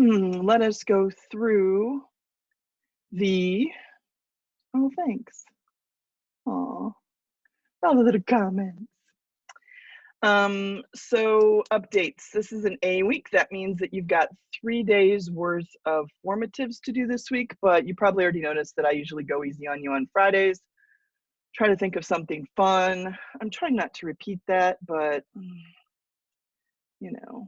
let us go through the, oh, thanks. Aw, all the little comments. So updates. This is an A week. That means that you've got 3 days worth of formatives to do this week, but you probably already noticed that I usually go easy on you on Fridays. Try to think of something fun. I'm trying not to repeat that, but you know,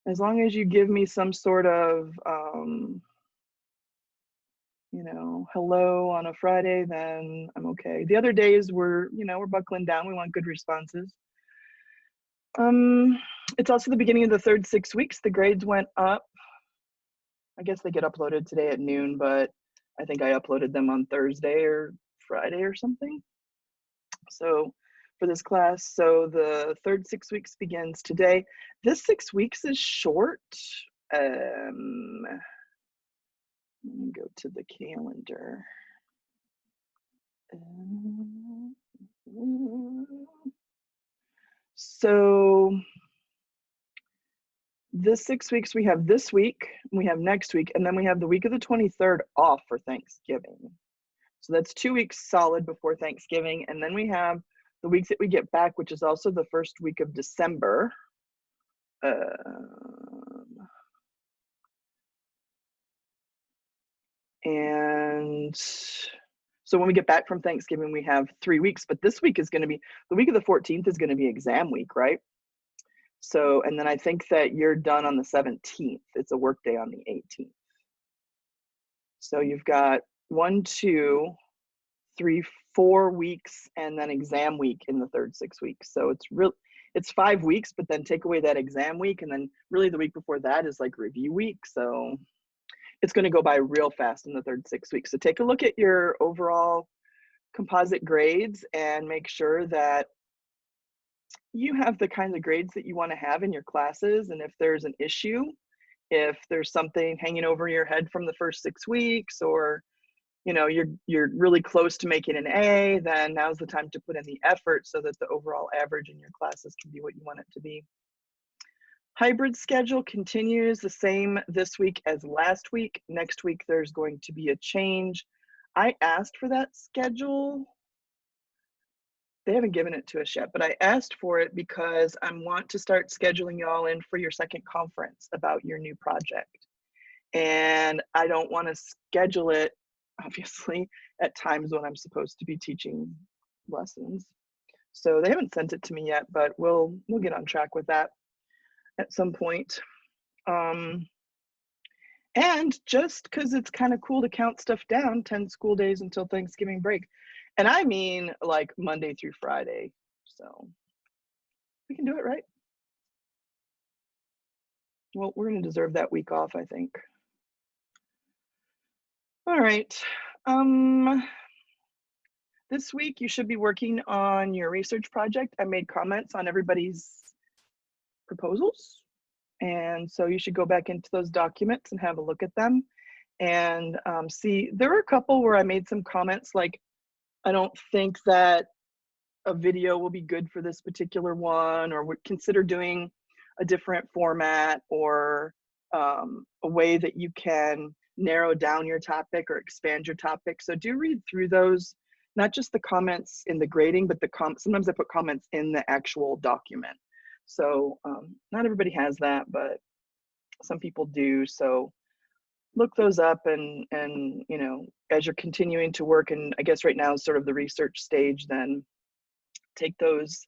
as long as you give me some sort of, you know, hello on a Friday, then I'm okay. The other days we're buckling down. We want good responses. It's also the beginning of the third 6 weeks. The grades went up. I guess they get uploaded today at noon, but I think I uploaded them on Thursday or Friday or something. So for this class, so the third 6 weeks begins today. This 6 weeks is short. Let me go to the calendar. So this 6 weeks, we have this week, we have next week, and then we have the week of the 23rd off for Thanksgiving. So that's 2 weeks solid before Thanksgiving. And then we have the weeks that we get back, which is also the first week of December. And so when we get back from Thanksgiving, we have 3 weeks, but this week is going to be, the week of the 14th is going to be exam week, right? So, and then I think that you're done on the 17th. It's a work day on the 18th. So you've got 1, 2, 3, 4 weeks, and then exam week in the third 6 weeks. So it's 5 weeks, but then take away that exam week, and then really the week before that is like review week. So it's going to go by real fast in the third 6 weeks. So take a look at your overall composite grades and make sure that you have the kinds of grades that you want to have in your classes. And if there's an issue, if there's something hanging over your head from the first 6 weeks, or you're really close to making an A, then now's the time to put in the effort so that the overall average in your classes can be what you want it to be. Hybrid schedule continues the same this week as last week. Next week, there's going to be a change. I asked for that schedule. They haven't given it to us yet, but I asked for it because I want to start scheduling y'all in for your second conference about your new project. And I don't want to schedule it, obviously, at times when I'm supposed to be teaching lessons. So they haven't sent it to me yet, but we'll get on track with that at some point. And just because it's kind of cool to count stuff down, 10 school days until Thanksgiving break. And I mean like Monday through Friday. So we can do it, right? Well, we're going to deserve that week off, I think. All right. This week you should be working on your research project. I made comments on everybody's proposals. And so you should go back into those documents and have a look at them and see. There were a couple where I made some comments like, I don't think that a video will be good for this particular one, or would consider doing a different format, or a way that you can narrow down your topic or expand your topic. So do read through those, not just the comments in the grading, but sometimes I put comments in the actual document. So not everybody has that, but some people do. So look those up, and as you're continuing to work, and I guess right now is sort of the research stage, then take those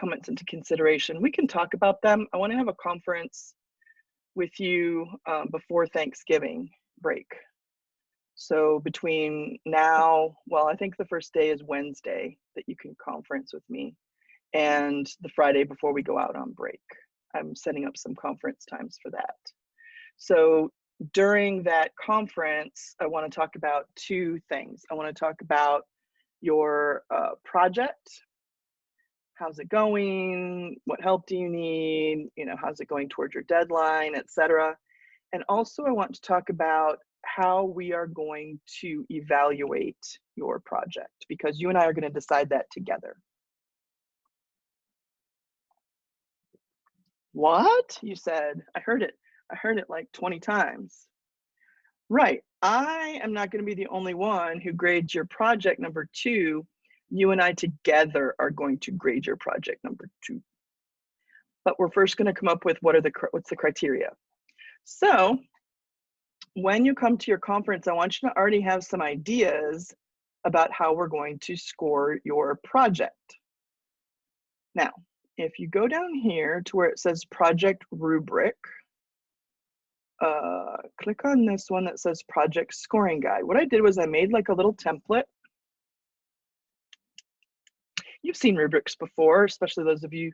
comments into consideration. We can talk about them. I want to have a conference with you before Thanksgiving break. So between now, well, I think the first day is Wednesday that you can conference with me, and the Friday before we go out on break. I'm setting up some conference times for that. So during that conference, I want to talk about 2 things. I want to talk about your project. How's it going? What help do you need? How's it going towards your deadline, etc. And also I want to talk about how we are going to evaluate your project, because you and I are going to decide that together. What? You said, I heard it. I heard it like 20 times. Right. I am not going to be the only one who grades your project number 2. You and I together are going to grade your project number 2. But we're first going to come up with what's the criteria. So when you come to your conference, I want you to already have some ideas about how we're going to score your project. Now, if you go down here to where it says project rubric, click on this one that says project scoring guide. What I did was I made like a little template. You've seen rubrics before, especially those of you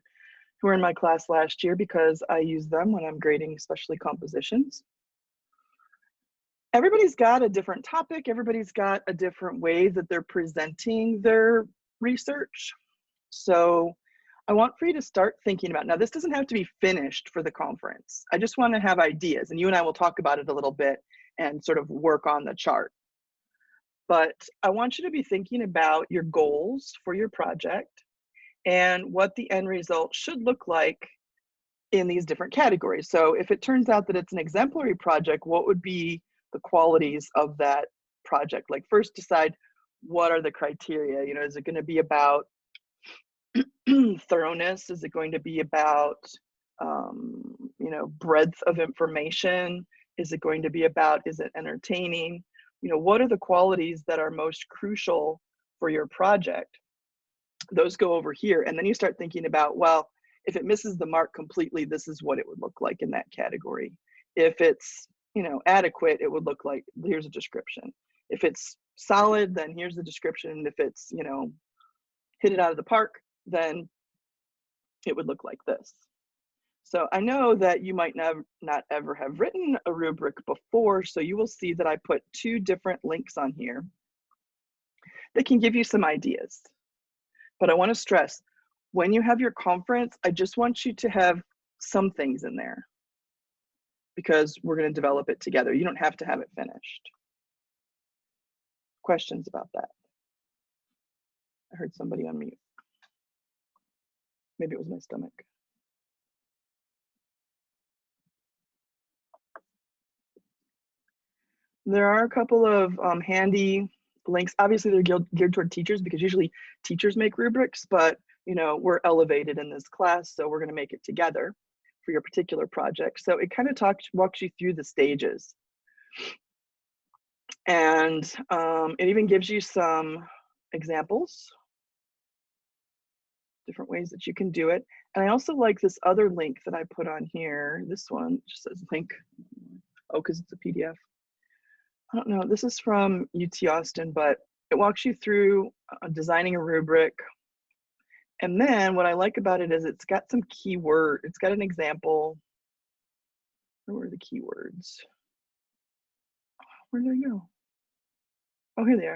who were in my class last year, because I use them when I'm grading, especially compositions. Everybody's got a different topic. Everybody's got a different way that they're presenting their research. So I want for you to start thinking about, now this doesn't have to be finished for the conference. I just want to have ideas, and you and I will talk about it a little bit and sort of work on the chart. But I want you to be thinking about your goals for your project and what the end result should look like in these different categories. So if it turns out that it's an exemplary project, what would be the qualities of that project? Like, first decide, what are the criteria? You know, is it going to be about thoroughness? Is it going to be about you know, breadth of information? Is it going to be about, is it entertaining? You know, what are the qualities that are most crucial for your project? Those go over here, and then you start thinking about, well, if it misses the mark completely, this is what it would look like in that category. If it's, you know, adequate, it would look like, here's a description. If it's solid, then here's the description. If it's, you know, hit it out of the park, then it would look like this. So I know that you might not ever have written a rubric before, so you will see that I put 2 different links on here that can give you some ideas. But I want to stress, when you have your conference, I just want you to have some things in there because we're going to develop it together. You don't have to have it finished. Questions about that? I heard somebody on mute. Maybe it was my stomach. There are a couple of handy links. Obviously, they're geared toward teachers because usually teachers make rubrics, but you know, we're elevated in this class, so we're going to make it together for your particular project. So it kind of walks you through the stages. And it even gives you some examples, different ways that you can do it. And I also like this other link that I put on here. This one just says link. Oh, because it's a PDF. I don't know, this is from UT Austin, but it walks you through designing a rubric. And then what I like about it is it's got some keyword, it's got an example. Where were the keywords? Where did they go? Oh, here they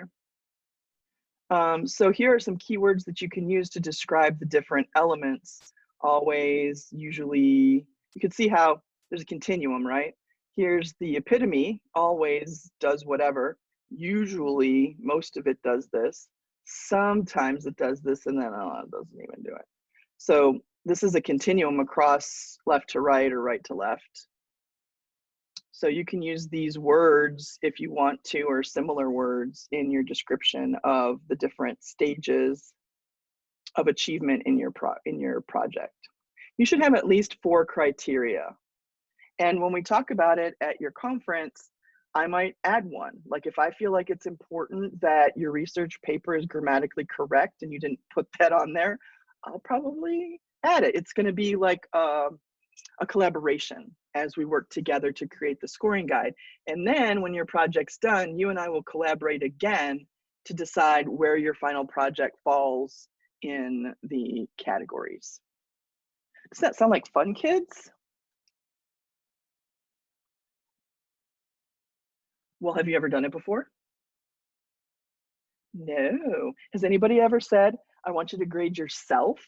are. So here are some keywords that you can use to describe the different elements. Always, usually, you can see how there's a continuum, right? Here's the epitome, always does whatever. Usually, most of it does this. Sometimes it does this, and then it doesn't even do it. So this is a continuum across left to right or right to left. So you can use these words if you want to, or similar words in your description of the different stages of achievement in your project. You should have at least 4 criteria. And when we talk about it at your conference, I might add one. Like if I feel like it's important that your research paper is grammatically correct and you didn't put that on there, I'll probably add it. It's going to be like a collaboration as we work together to create the scoring guide. And then when your project's done, you and I will collaborate again to decide where your final project falls in the categories. Does that sound like fun, kids? Well, have you ever done it before? No. Has anybody ever said, I want you to grade yourself?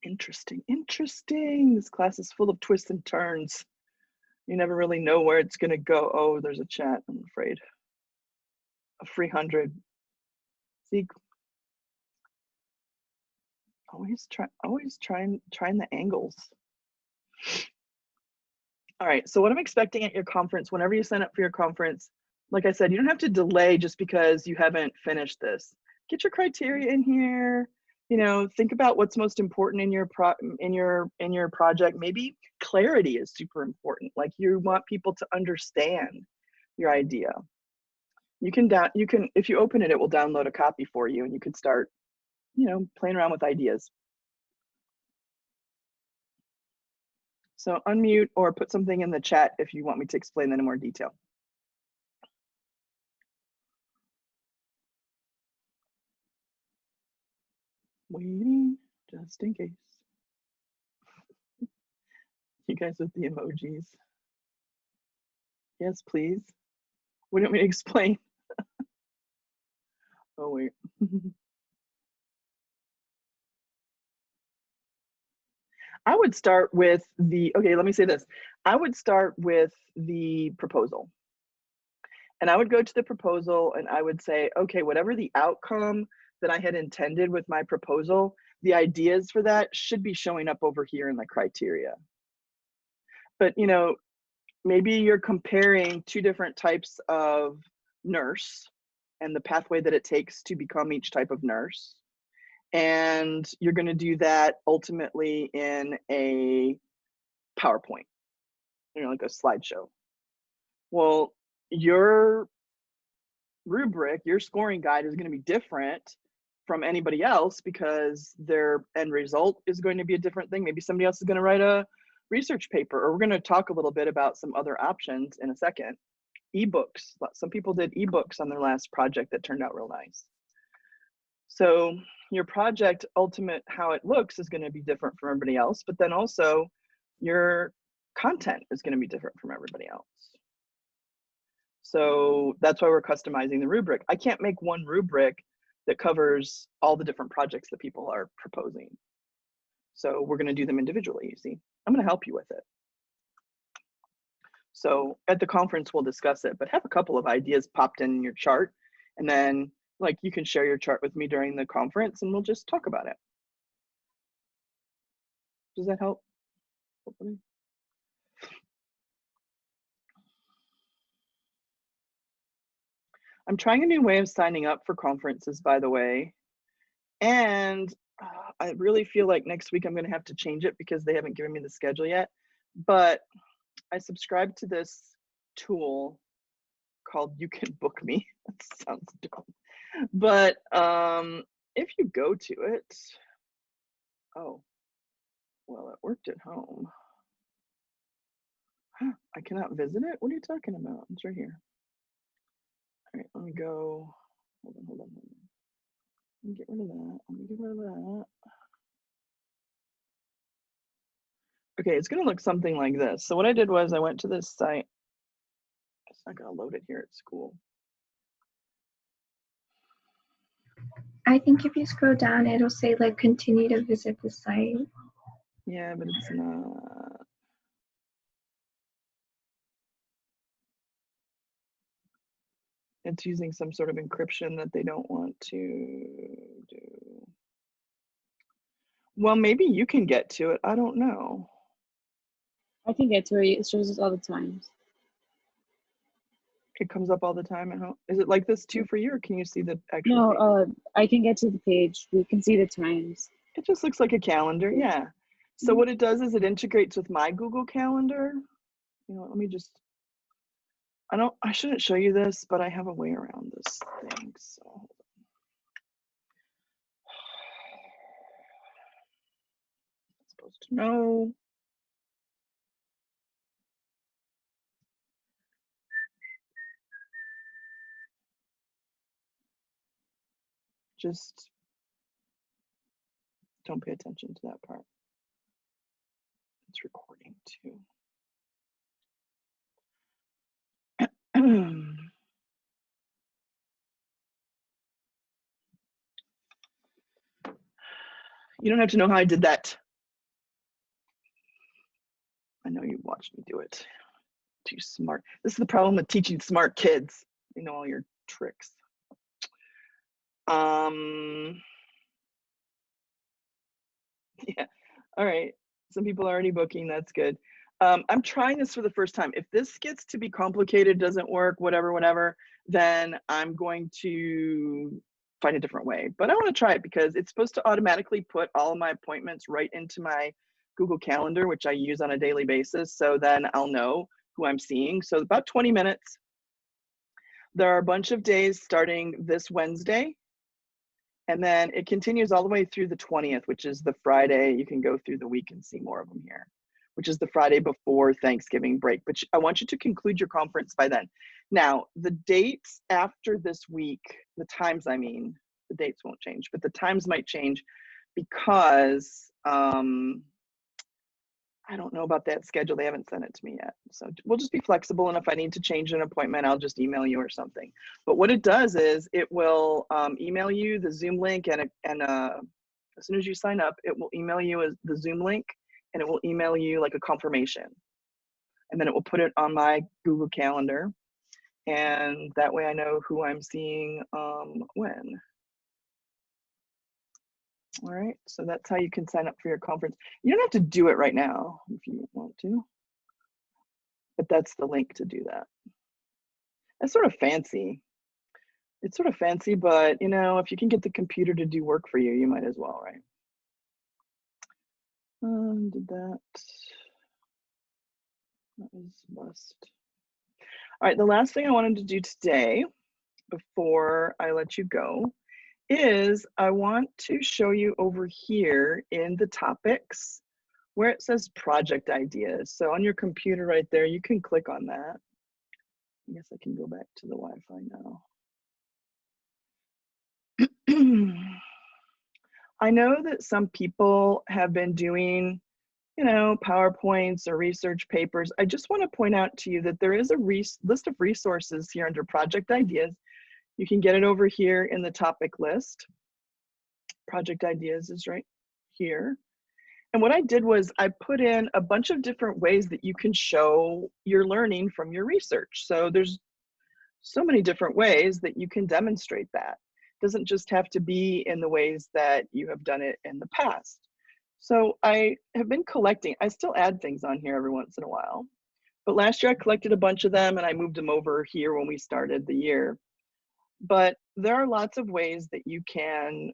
Interesting, interesting. This class is full of twists and turns. You never really know where it's gonna go. Oh, there's a chat, I'm afraid. A free 100. See? Always trying the angles. All right, so what I'm expecting at your conference, whenever you sign up for your conference, like I said, you don't have to delay just because you haven't finished this. Get your criteria in here. You know, think about what's most important in your project. Maybe clarity is super important. Like you want people to understand your idea. You can if you open it, it will download a copy for you, and you can start, you know, playing around with ideas. So unmute or put something in the chat if you want me to explain that in more detail. Waiting just in case. You guys with the emojis. Yes, please. What do you want me to explain? Oh, wait. I would start with okay, let me say this. I would start with the proposal. And I would go to the proposal and I would say, okay, whatever the outcome that I had intended with my proposal, the ideas for that should be showing up over here in the criteria. But, you know, maybe you're comparing two different types of nurse and the pathway that it takes to become each type of nurse. And you're going to do that ultimately in a PowerPoint, you know, like a slideshow. Well, your rubric, your scoring guide is going to be different from anybody else because their end result is going to be a different thing. Maybe somebody else is going to write a research paper, or we're going to talk a little bit about some other options in a second. Ebooks. Some people did ebooks on their last project that turned out real nice. So your project, ultimate how it looks is going to be different from everybody else, but then also your content is going to be different from everybody else. So that's why we're customizing the rubric. I can't make one rubric that covers all the different projects that people are proposing. So we're going to do them individually, you see. I'm going to help you with it. So at the conference, we'll discuss it, but have a couple of ideas popped in your chart. And then like you can share your chart with me during the conference and we'll just talk about it. Does that help? Hopefully. I'm trying a new way of signing up for conferences, by the way. And I really feel like next week I'm going to have to change it because they haven't given me the schedule yet. But I subscribe to this tool called You Can Book Me. That sounds dumb. But if you go to it, oh, well, it worked at home. I cannot visit it? What are you talking about? It's right here. All right, let me go. Hold on. Let me get rid of that. Let me get rid of that. Okay, it's gonna look something like this. So what I did was I went to this site. It's not gonna load it here at school. I think if you scroll down, it'll say like continue to visit the site. Yeah, but it's not. It's using some sort of encryption that they don't want to do. Well, maybe you can get to it. I don't know. I can get to it. It shows us all the times. It comes up all the time. Is it like this too for you, or can you see the actual No, page? I can get to the page. We can see the times. It just looks like a calendar, yeah. So what it does is it integrates with my Google Calendar. You know, let me just, I shouldn't show you this, but I have a way around this thing, so. I'm supposed to know. Just don't pay attention to that part. It's recording too. You don't have to know how I did that. I know you watched me do it. Too smart. This is the problem with teaching smart kids. They know all your tricks. Yeah. All right. Some people are already booking. That's good. I'm trying this for the first time. If this gets to be complicated, doesn't work, whatever, then I'm going to find a different way. But I want to try it because it's supposed to automatically put all of my appointments right into my Google Calendar, which I use on a daily basis. So then I'll know who I'm seeing. So about 20 minutes. There are a bunch of days starting this Wednesday. And then it continues all the way through the 20th, which is the Friday. You can go through the week and see more of them here, which is the Friday before Thanksgiving break. But I want you to conclude your conference by then. Now, the dates after this week, the times, I mean, the dates won't change, but the times might change because I don't know about that schedule. They haven't sent it to me yet. So we'll just be flexible. And if I need to change an appointment, I'll just email you or something. But what it does is it will email you the Zoom link and as soon as you sign up, it will email you the Zoom link and it will email you like a confirmation. And then it will put it on my Google Calendar. And that way I know who I'm seeing when. All right, so that's how you can sign up for your conference. You don't have to do it right now if you want to, but that's the link to do that. That's sort of fancy. It's sort of fancy, but you know, if you can get the computer to do work for you, you might as well, right? Did that. That was bust. All right, the last thing I wanted to do today before I let you go is I want to show you over here in the topics where it says project ideas. So on your computer right there, you can click on that. I guess I can go back to the Wi-Fi now. I know that some people have been doing, you know, PowerPoints or research papers. I just want to point out to you that there is a list of resources here under project ideas. You can get it over here in the topic list. Project ideas is right here. And what I did was I put in a bunch of different ways that you can show your learning from your research. So there's so many different ways that you can demonstrate that. It doesn't just have to be in the ways that you have done it in the past. So I have been collecting, I still add things on here every once in a while, but last year I collected a bunch of them and I moved them over here when we started the year. But there are lots of ways that you can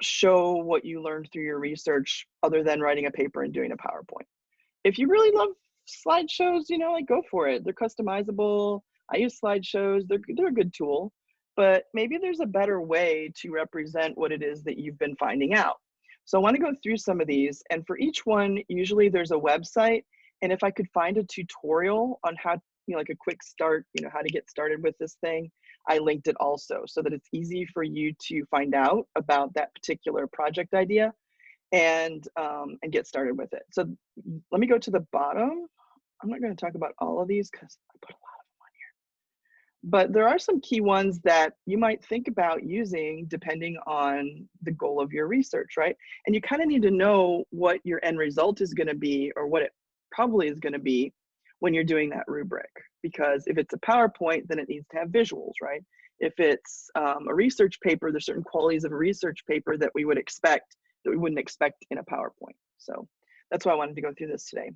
show what you learned through your research other than writing a paper and doing a PowerPoint. If you really love slideshows, you know, like go for it. They're customizable. I use slideshows. They're a good tool, but maybe there's a better way to represent what it is that you've been finding out. So I want to go through some of these, and for each one, usually there's a website. And if I could find a tutorial on how, you know, like a quick start, you know, how to get started with this thing, I linked it also so that it's easy for you to find out about that particular project idea and get started with it. So let me go to the bottom. I'm not going to talk about all of these because I put a lot of them on here. But there are some key ones that you might think about using depending on the goal of your research, right? And you kind of need to know what your end result is going to be or what it probably is going to be when you're doing that rubric. Because if it's a PowerPoint, then it needs to have visuals, right? If it's a research paper, there's certain qualities of a research paper that we would expect that we wouldn't expect in a PowerPoint. So that's why I wanted to go through this today.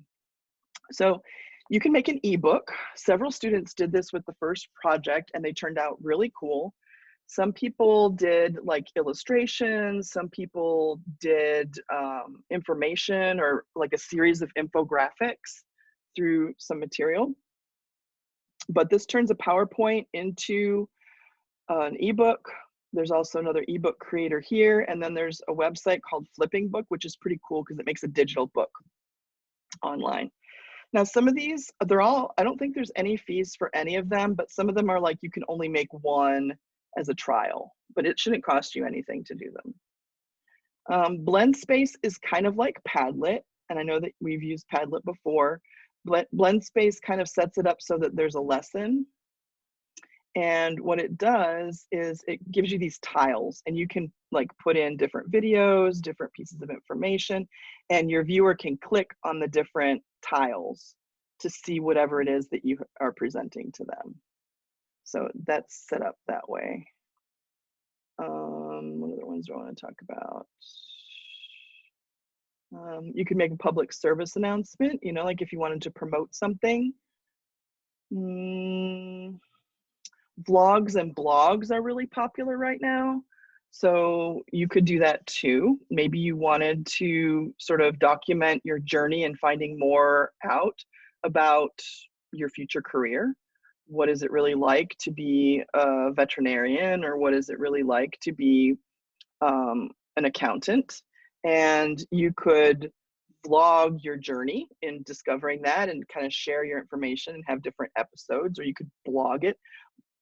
So you can make an ebook. Several students did this with the first project and they turned out really cool. Some people did like illustrations, some people did information or like a series of infographics through some material. But this turns a PowerPoint into an ebook. There's also another ebook creator here. And then there's a website called Flipping Book, which is pretty cool because it makes a digital book online. Now, some of these, they're all, I don't think there's any fees for any of them, but some of them are like you can only make one as a trial, but it shouldn't cost you anything to do them. Blend Space is kind of like Padlet, and I know that we've used Padlet before. Blend Space kind of sets it up so that there's a lesson. And what it does is it gives you these tiles and you can like put in different videos, different pieces of information, and your viewer can click on the different tiles to see whatever it is that you are presenting to them. So that's set up that way. What other ones do I want to talk about? You could make a public service announcement, you know, like if you wanted to promote something. Vlogs and blogs are really popular right now. So you could do that too. Maybe you wanted to sort of document your journey and finding more out about your future career. What is it really like to be a veterinarian, or what is it really like to be an accountant? And you could vlog your journey in discovering that and kind of share your information and have different episodes, or you could blog it.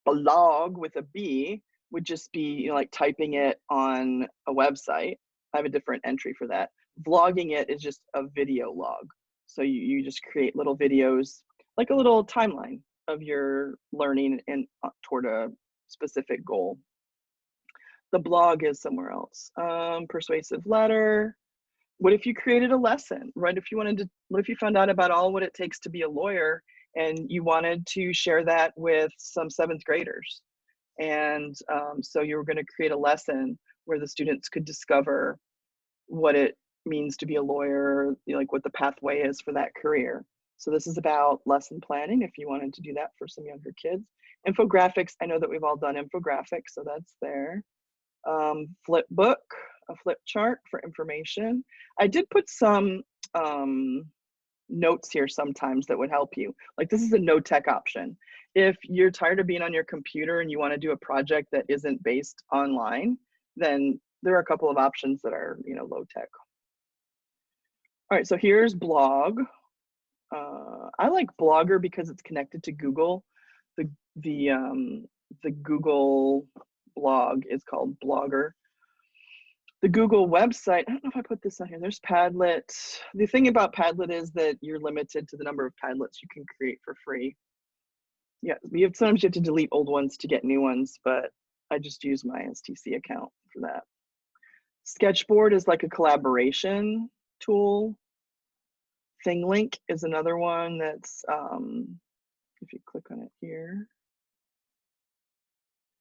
Blog with a B would just be, you know, like typing it on a website. I have a different entry for that. Vlogging it is just a video log. So you just create little videos, like a little timeline of your learning and toward a specific goal. The blog is somewhere else. Persuasive letter. What if you created a lesson, right? What if you found out about all what it takes to be a lawyer and you wanted to share that with some 7th graders? And so you were going to create a lesson where the students could discover what it means to be a lawyer, you know, like what the pathway is for that career. So this is about lesson planning if you wanted to do that for some younger kids. Infographics, I know that we've all done infographics, so that's there. Flip book, a flip chart for information. I did put some notes here sometimes that would help you. Like this is a no tech option. If you're tired of being on your computer and you want to do a project that isn't based online, then there are a couple of options that are, you know, low tech. All right, so here's blog. I like Blogger because it's connected to Google. The Google blog is called Blogger. The Google website, I don't know if I put this on here, there's Padlet. The thing about Padlet is that you're limited to the number of Padlets you can create for free. Yeah, sometimes you have to delete old ones to get new ones, but I just use my STC account for that. Sketchboard is like a collaboration tool. ThingLink is another one that's, if you click on it here,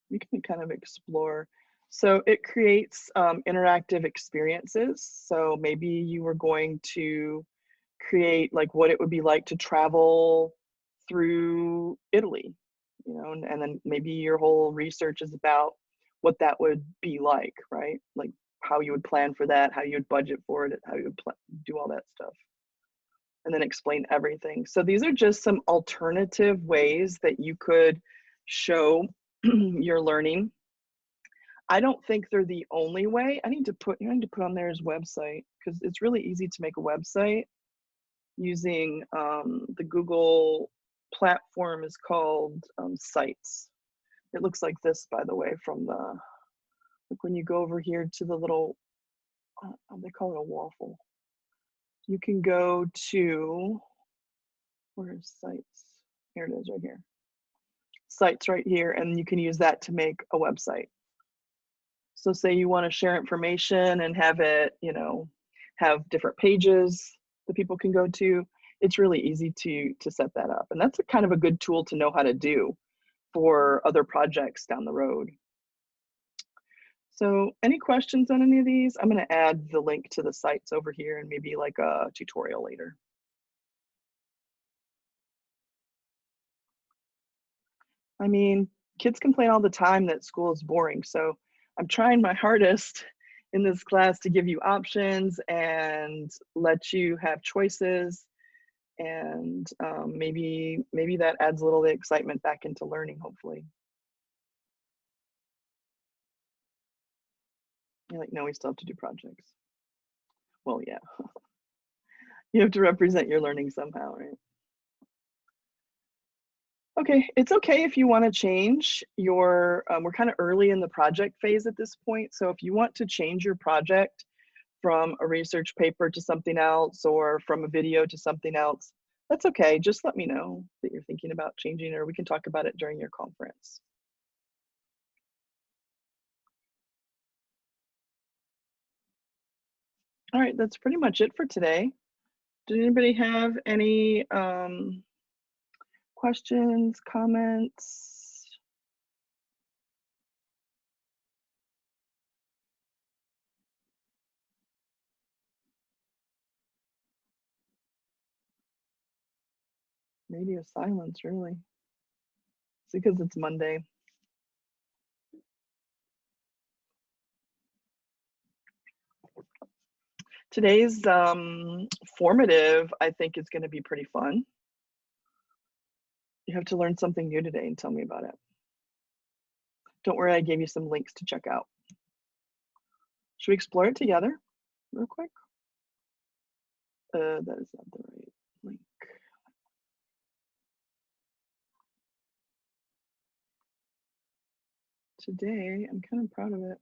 you can kind of explore. So it creates interactive experiences. So maybe you were going to create like what it would be like to travel through Italy, you know, and then maybe your whole research is about what that would be like, right? Like how you would plan for that, how you would budget for it, how you would do all that stuff. And then explain everything. So these are just some alternative ways that you could show your learning. I don't think they're the only way. I need to put on there's website, because it's really easy to make a website using the Google platform is called Sites. It looks like this, by the way, from like when you go over here to the little, they call it a waffle. You can go to, where's Sites? Here it is right here. Sites right here, and you can use that to make a website. So say you want to share information and have it, you know, have different pages that people can go to. It's really easy to set that up. And that's kind of a good tool to know how to do for other projects down the road. So any questions on any of these? I'm going to add the link to the sites over here and maybe like a tutorial later. I mean, kids complain all the time that school is boring. So I'm trying my hardest in this class to give you options and let you have choices. And maybe that adds a little bit of excitement back into learning, hopefully. You're like, no, we still have to do projects. Well, yeah. You have to represent your learning somehow, right? Okay, it's okay if you want to change your, we're kind of early in the project phase at this point. So if you want to change your project from a research paper to something else, or from a video to something else, that's okay. Just let me know that you're thinking about changing, or we can talk about it during your conference. All right, that's pretty much it for today. Did anybody have any questions, comments? Radio silence, really. It's because it's Monday. Today's formative, I think, is going to be pretty fun. You have to learn something new today and tell me about it. Don't worry, I gave you some links to check out. Should we explore it together real quick? That is not the right link. Today, I'm kind of proud of it.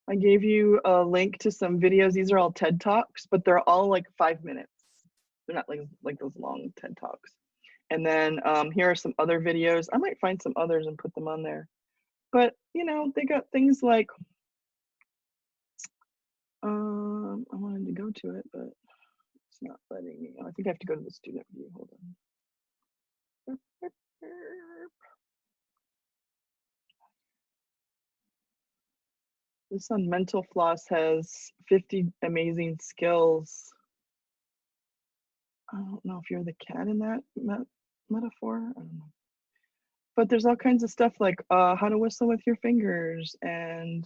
I gave you a link to some videos. These are all TED Talks, but they're all like 5 minutes. They're not like those long TED Talks. And then here are some other videos. I might find some others and put them on there. But, you know, they got things like, I wanted to go to it, but it's not letting me. I think I have to go to the student view. Hold on. This on Mental Floss has 50 amazing skills. I don't know if you're the cat in that metaphor. I don't know. But there's all kinds of stuff like how to whistle with your fingers, and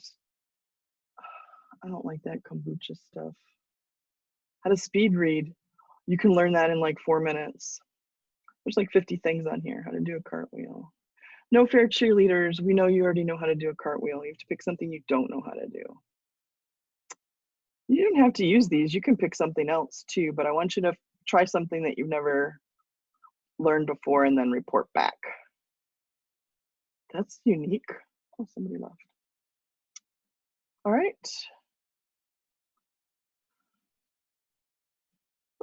I don't like that kombucha stuff. How to speed read. You can learn that in like 4 minutes. There's like 50 things on here. How to do a cartwheel. No fair cheerleaders. We know you already know how to do a cartwheel. You have to pick something you don't know how to do. You don't have to use these. You can pick something else too, but I want you to try something that you've never learned before and then report back. That's unique. Oh, somebody left. All right.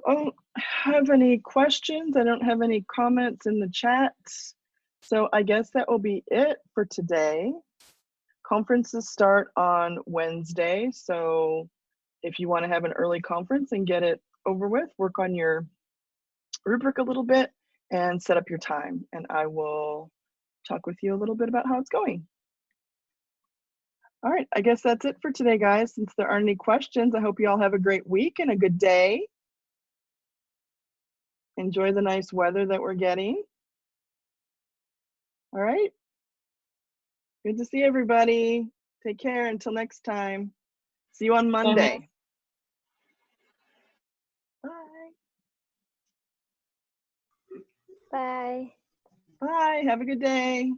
I don't have any questions. I don't have any comments in the chat. So I guess that will be it for today. Conferences start on Wednesday. So if you want to have an early conference and get it over with, work on your rubric a little bit and set up your time. And I will talk with you a little bit about how it's going. All right, I guess that's it for today, guys. Since there aren't any questions, I hope you all have a great week and a good day. Enjoy the nice weather that we're getting. All right. Good to see everybody. Take care until next time. See you on Monday. Bye. Bye. Bye. Have a good day.